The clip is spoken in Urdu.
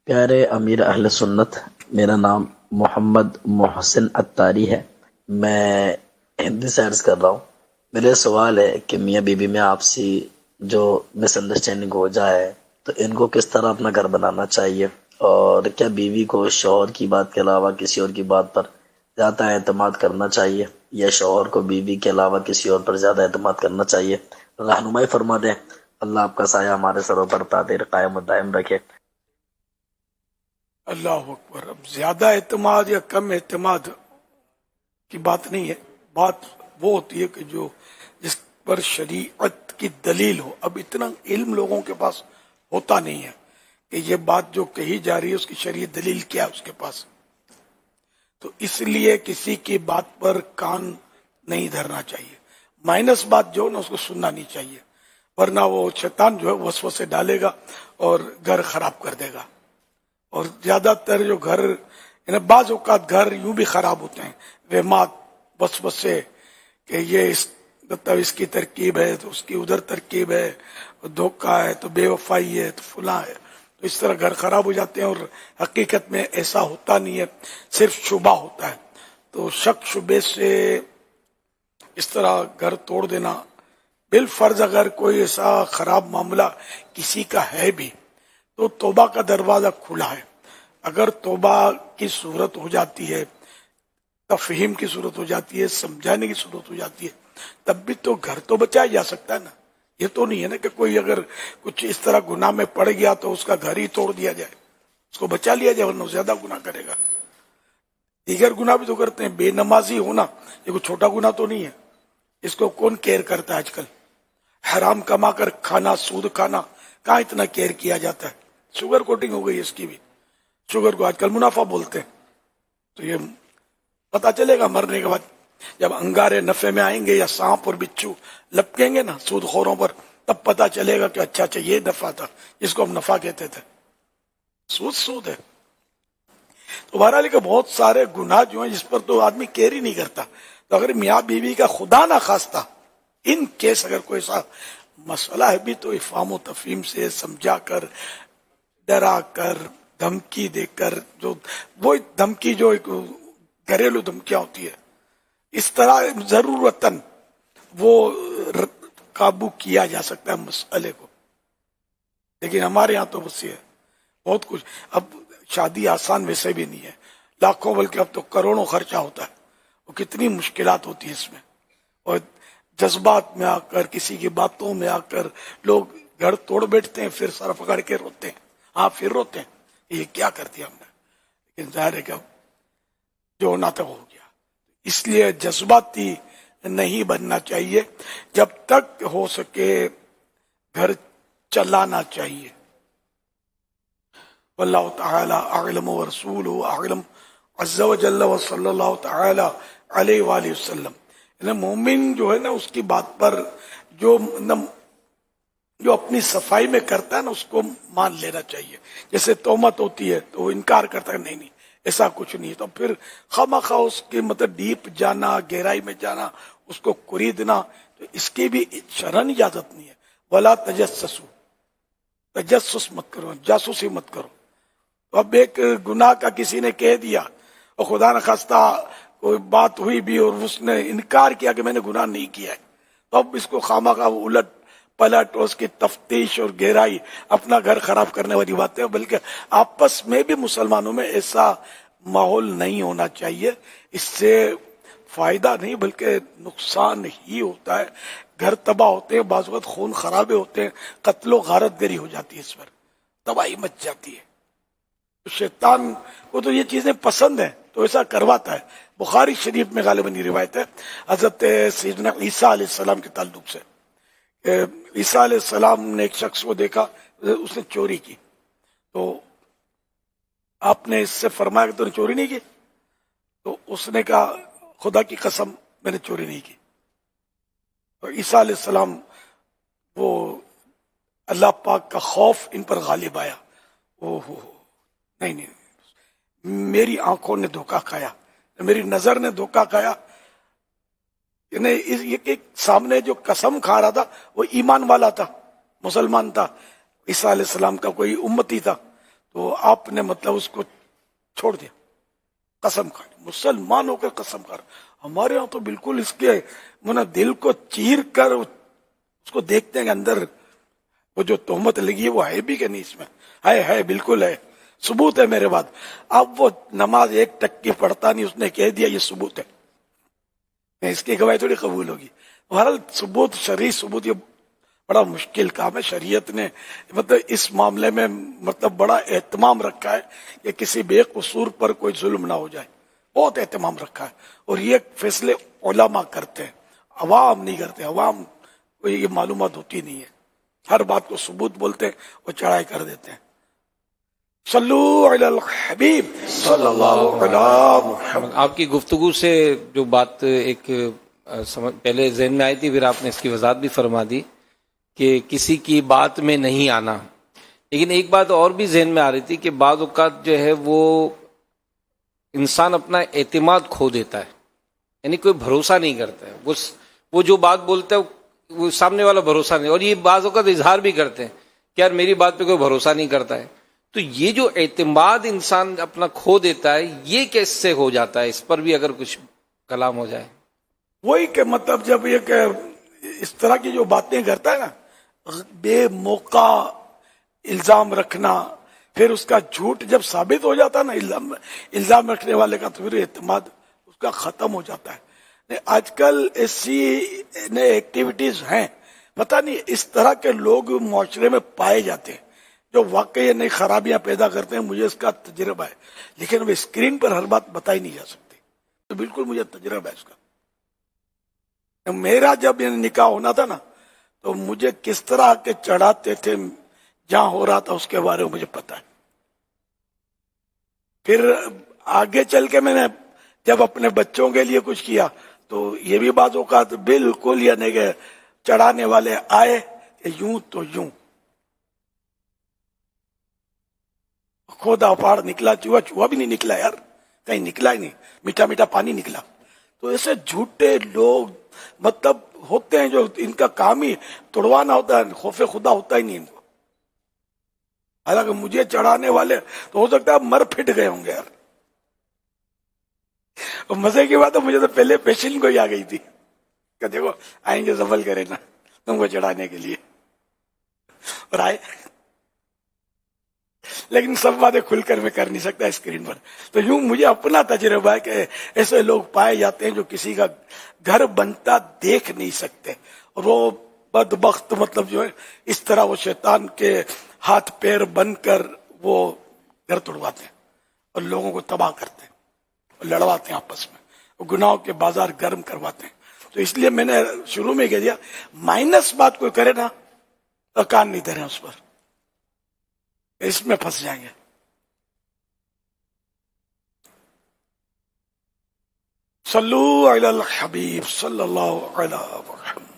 پیارے امیر اہل سنت، میرا نام محمد محسن عطاری ہے۔ میں ہندی سے عرض کر رہا ہوں۔ میرا سوال ہے کہ میاں بیوی میں آپسی جو مس انڈرسٹینڈنگ ہو جائے تو ان کو کس طرح اپنا گھر بنانا چاہیے، اور کیا بیوی کو شوہر کی بات کے علاوہ کسی اور کی بات پر زیادہ اعتماد کرنا چاہیے، یا شوہر کو بیوی کے علاوہ کسی اور پر زیادہ اعتماد کرنا چاہیے؟ رہنمائی فرما دیں۔ اللہ آپ کا سایہ ہمارے سروں پر دائر قائم و دائم رکھے۔ اللہ اکبر۔ اب زیادہ اعتماد یا کم اعتماد کی بات نہیں ہے، بات وہ ہوتی ہے کہ جس پر شریعت کی دلیل ہو۔ اب اتنا علم لوگوں کے پاس ہوتا نہیں ہے کہ یہ بات جو کہی جا رہی ہے اس کی شرعی دلیل کیا ہے اس کے پاس، تو اس لیے کسی کی بات پر کان نہیں دھرنا چاہیے۔ مائنس بات جو نا اس کو سننا نہیں چاہیے، ورنہ وہ شیطان جو ہے وسوسے ڈالے گا اور گھر خراب کر دے گا۔ اور زیادہ تر جو گھر، یعنی بعض اوقات گھر یوں بھی خراب ہوتے ہیں، وہمات وسوسے کہ یہ مطلب اس کی ترکیب ہے تو اس کی ادھر ترکیب ہے، دھوکہ ہے تو بے وفائی ہے تو فلاں ہے، تو اس طرح گھر خراب ہو جاتے ہیں۔ اور حقیقت میں ایسا ہوتا نہیں ہے، صرف شبہ ہوتا ہے۔ تو شک شبے سے اس طرح گھر توڑ دینا، بالفرض اگر کوئی ایسا خراب معاملہ کسی کا ہے بھی تو توبہ کا دروازہ کھلا ہے۔ اگر توبہ کی صورت ہو جاتی ہے، تفہیم کی صورت ہو جاتی ہے، سمجھانے کی صورت ہو جاتی ہے، تب بھی تو گھر تو بچایا جا سکتا ہے نا۔ یہ تو نہیں ہے نا کہ کوئی اگر کچھ اس طرح گناہ میں پڑ گیا تو اس کا گھر ہی توڑ دیا جائے، اس کو بچا لیا جائے ورنہ زیادہ گناہ کرے گا۔ دیگر گناہ بھی تو کرتے ہیں، بے نمازی ہونا یہ کوئی چھوٹا گناہ تو نہیں ہے، اس کو کون کیئر کرتا ہے آج کل؟ حرام کما کر کھانا، سود کھانا، کہاں اتنا کیئر کیا جاتا ہے؟ شوگر کوٹنگ ہو گئی اس کی بھی، شوگر کو آج کل منافع بولتے ہیں۔ تو یہ پتا چلے گا مرنے کے بعد، جب انگارے نفع میں آئیں گے یا سانپ اور بچھو لپکیں گے نا سود خوروں پر، تب پتا چلے گا کہ اچھا یہ نفع تھا جس کو ہم نفع کہتے تھے۔ سود ہے۔ تو بہرحال کہ بہت سارے گناہ جو ہیں جس پر تو آدمی کیئر ہی نہیں کرتا۔ تو اگر میاں بیوی کا خدا نہ خواستہ ان کیس اگر کوئی ایسا مسئلہ ہے بھی تو افہام و تفہیم سے سمجھا کر، ڈرا کر، دھمکی دے کر، جو وہ دھمکی جو ایک گھریلو دھمکیاں ہوتی ہے، اس طرح ضرورتاً وہ قابو کیا جا سکتا ہے مسئلے کو۔ لیکن ہمارے ہاں تو بس یہ بہت کچھ، اب شادی آسان ویسے بھی نہیں ہے، لاکھوں بلکہ اب تو کروڑوں خرچہ ہوتا ہے، وہ کتنی مشکلات ہوتی ہے اس میں، اور جذبات میں آ کر، کسی کی باتوں میں آ کر لوگ گھر توڑ بیٹھتے ہیں، پھر سر پکڑ کے روتے ہیں۔ ہاں پھر روتے ہیں یہ کیا کر دیا ہم نے، لیکن ظاہر ہے کہ جو ہونا تھا وہ ہو گیا۔ اس لیے جذباتی نہیں بننا چاہیے، جب تک ہو سکے گھر چلانا چاہیے۔ واللہ تعالی اعلم ورسولہ اعلم عز وجل وصلی اللہ تعالی علیہ وآلہ وسلم۔ مومن جو ہے نا اس کی بات پر جو اپنی صفائی میں کرتا ہے نا اس کو مان لینا چاہیے۔ جیسے تہمت ہوتی ہے تو وہ انکار کرتا ہے، نہیں ایسا کچھ نہیں، تو پھر خواہ اس کے مطلب ڈیپ جانا، گہرائی میں جانا، اس کو خریدنا، تو اس کی بھی شرعاً اجازت نہیں ہے۔ ولا تجسسوا، تجسس مت کرو، جاسوسی مت کرو۔ تو اب ایک گناہ کا کسی نے کہہ دیا اور خدا نخواستہ کوئی بات ہوئی بھی اور اس نے انکار کیا کہ میں نے گناہ نہیں کیا ہے، تو اب اس کو خواہ الٹ پلٹ اور اس کی تفتیش اور گہرائی اپنا گھر خراب کرنے والی بات ہے۔ بلکہ آپس میں بھی مسلمانوں میں ایسا ماحول نہیں ہونا چاہیے، اس سے فائدہ نہیں بلکہ نقصان ہی ہوتا ہے۔ گھر تباہ ہوتے ہیں، بعض وقت خون خرابے ہوتے ہیں، قتل و غارت گری ہو جاتی ہے، اس پر تباہی مچ جاتی ہے۔ شیطان کو تو یہ چیزیں پسند ہیں تو ایسا کرواتا ہے۔ بخاری شریف میں غالباً یہ روایت ہے حضرت سیدنا عیسیٰ علیہ السلام کے تعلق سے، عیسیٰ علیہ السلام نے ایک شخص کو دیکھا، اس نے چوری کی، تو آپ نے اس سے فرمایا کہ تو نے چوری نہیں کی؟ تو اس نے کہا خدا کی قسم میں نے چوری نہیں کی۔ اور عیسیٰ علیہ السلام، وہ اللہ پاک کا خوف ان پر غالب آیا، نہیں میری آنکھوں نے دھوکہ کھایا، میری نظر نے دھوکہ کھایا۔ یعنی سامنے جو قسم کھا رہا تھا وہ ایمان والا تھا، مسلمان تھا، عیسیٰ علیہ السلام کا کوئی امتی تھا، تو آپ نے مطلب اس کو چھوڑ دیا، قسم کھا لی، مسلمان ہو کر قسم کھا رہا۔ ہمارے ہاں تو بالکل اس کے دل کو چیر کر اس کو دیکھتے ہیں کہ اندر وہ جو تہمت لگی ہے وہ ہے بھی کہ نہیں، اس میں ہے بالکل ہے، ثبوت ہے میرے بعد۔ اب وہ نماز ایک ٹک کی پڑھتا نہیں، اس نے کہہ دیا یہ ثبوت ہے، اس کی گواہی تھوڑی قبول ہوگی۔ بہرحال ثبوت، شرعی ثبوت، یہ بڑا مشکل کام ہے۔ شریعت نے اس معاملے میں بڑا اہتمام رکھا ہے کہ کسی بے قصور پر کوئی ظلم نہ ہو جائے، بہت اہتمام رکھا ہے، اور یہ فیصلے علماء کرتے ہیں، عوام نہیں کرتے۔ عوام کو یہ معلومات ہوتی نہیں ہے، ہر بات کو ثبوت بولتے ہیں اور چڑھائی کر دیتے ہیں۔ صلو علی الحبیب صلی اللہ علیہ محمد۔ آپ کی گفتگو سے جو بات ایک پہلے ذہن میں آئی تھی، پھر آپ نے اس کی وضاحت بھی فرما دی کہ کسی کی بات میں نہیں آنا، لیکن ایک بات اور بھی ذہن میں آ رہی تھی کہ بعض اوقات جو ہے وہ انسان اپنا اعتماد کھو دیتا ہے، یعنی کوئی بھروسہ نہیں کرتا ہے، وہ جو بات بولتا ہے وہ سامنے والا بھروسہ نہیں، اور یہ بعض اوقات اظہار بھی کرتے ہیں کہ یار میری بات پہ کوئی بھروسہ نہیں کرتا ہے۔ تو یہ جو اعتماد انسان اپنا کھو دیتا ہے، یہ کیسے ہو جاتا ہے؟ اس پر بھی اگر کچھ کلام ہو جائے۔ وہی کہ جب یہ کہ اس طرح کی جو باتیں کرتا ہے نا، بے موقع الزام رکھنا، پھر اس کا جھوٹ جب ثابت ہو جاتا ہے نا الزام رکھنے والے کا، تو پھر اعتماد اس کا ختم ہو جاتا ہے۔ آج کل ایسی نئے ایکٹیویٹیز ہیں، پتہ نہیں اس طرح کے لوگ معاشرے میں پائے جاتے ہیں جو واقعی نئی خرابیاں پیدا کرتے ہیں۔ مجھے اس کا تجربہ ہے، لیکن وہ اسکرین پر ہر بات بتائی نہیں جا سکتی، تو بالکل مجھے تجربہ ہے اس کا۔ میرا جب یہ نکاح ہونا تھا نا، تو مجھے کس طرح کے چڑھاتے تھے جہاں ہو رہا تھا اس کے بارے میں مجھے پتا ہے۔ پھر آگے چل کے میں نے جب اپنے بچوں کے لیے کچھ کیا تو یہ بھی بعض اوقات بالکل یعنی کہ چڑھانے والے آئے کہ یوں تو یوں، کھودا پھاڑ نکلا، چوہا بھی نہیں نکلا یار، کہیں نکلا ہی نہیں، میٹھا میٹھا پانی نکلا۔ تو ایسے جھوٹے لوگ ہوتے ہیں جو ان کا کام ہی توڑوانا ہوتا ہے، خوف خدا ہوتا ہی نہیں ان کو۔ حالانکہ مجھے چڑھانے والے تو ہو سکتا ہے مر پھٹ گئے ہوں گے یار۔ اور مزے کی بات ہے، مجھے تو پہلے پیشن کو ہی آ گئی تھی کہ دیکھو آئیں گے سفل کرے نا تم کو چڑھانے کے لیے، اور آئے، لیکن سب باتیں کھل کر میں کر نہیں سکتا اسکرین پر۔ تو یوں مجھے اپنا تجربہ ہے کہ ایسے لوگ پائے جاتے ہیں جو کسی کا گھر بنتا دیکھ نہیں سکتے، اور وہ بدبخت جو ہے اس طرح وہ شیطان کے ہاتھ پیر بن کر وہ گھر توڑواتے ہیں اور لوگوں کو تباہ کرتے ہیں اور لڑواتے ہیں آپس میں، وہ گناہوں کے بازار گرم کرواتے ہیں۔ تو اس لیے میں نے شروع میں کہہ دیا، مائنس بات کوئی کرے نا تو کان نہیں دے رہے اس پر، اس میں پھنس جائیں گے۔ صلو علی الحبیب صلی اللہ علیہ وسلم۔